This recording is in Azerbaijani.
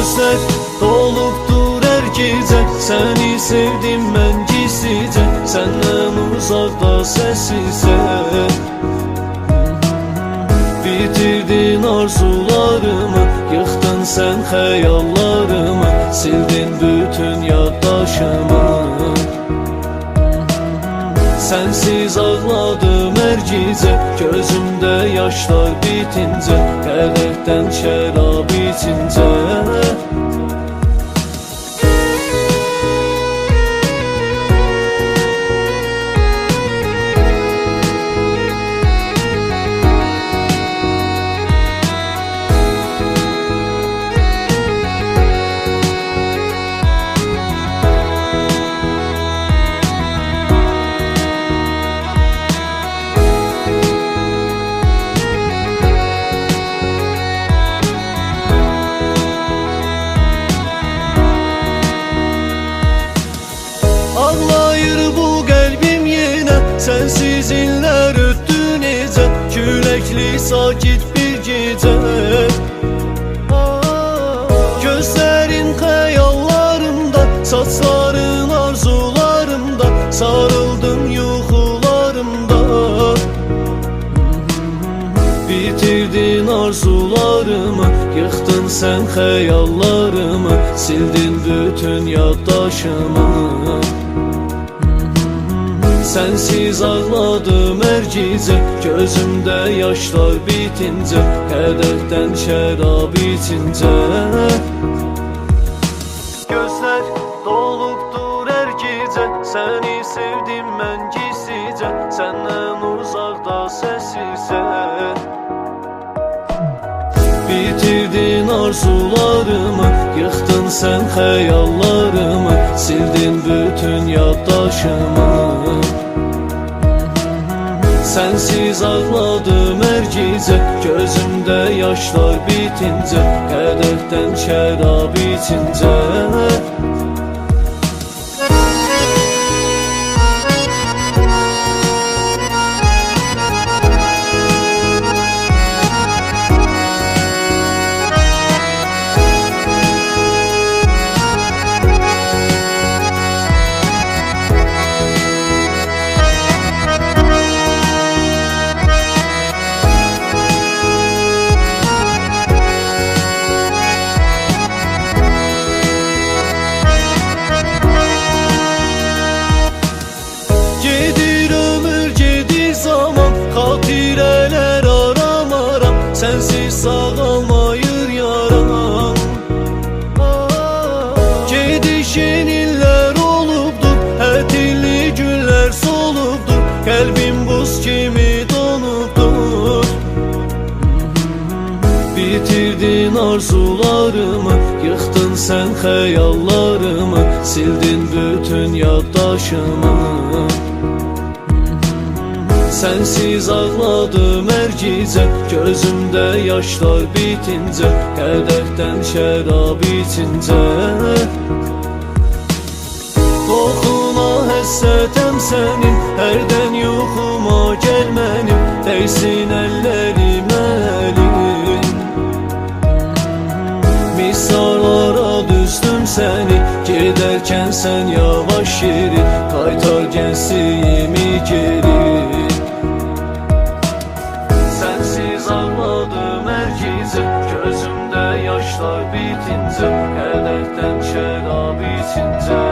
Gözler dolubdur her gecə, səni sevdim mən gizlicə, səndən uzaqda səsizə. Bitirdin arzularımı, yıxdın sən xəyallarımı, sildin bütün yaddaşımı. Sənsiz ağladım hər gecə, gözümdə yaşlar bitincə, qədəhdən şərab içincə. Ağlayır bu qəlbim yenə, sənsiz illər ötdü necə, küləkli sakit bir gecə. Gözlərin xəyallarımda, saçların arzularımda, sarıldım yuxularımda. Bitirdin arzularımı, yıxdın sən xəyallarımı, sildin bütün yaddaşımı. Sənsiz ağladım hər gecə, gözümdə yaşlar bitincə, qədəhdən şərab içincə. Gözlər dolubdur hər gecə, səni sevdim mən gizlicə, səndən uzaqda səsizə. Bitirdin arzularımı, yıxdın sən xəyallarımı, sildin bütün yaddaşımı. Sənsiz ağladım hər gecə, gözümdə yaşlar bitincə, qədəhdən şərab içincə. Xatirələr aram-aram, sənsiz sağalmayır yaram. Gedişin illər olubdur, hətirli günlər solubdur, qəlbim buz kimi donubdur. Bitirdin arzularımı, yıxdın sən xəyallarımı, sildin bütün yaddaşımı. Sənsiz ağladım hər gecə, gözümdə yaşlar bitincə, qədəhdən şərab içincə. Qoxuna həssətəm sənin, hərdən yuxuma gəl mənim, dəysin əllərim əlin. Misarlara düzdüm səni, gedərkən sən yavaş yeri, qaytar gəncliyimi geri. Sənsiz ağladım hər gecə, gözümdə yaşlar bitincə, qədəhdən şərab içincə.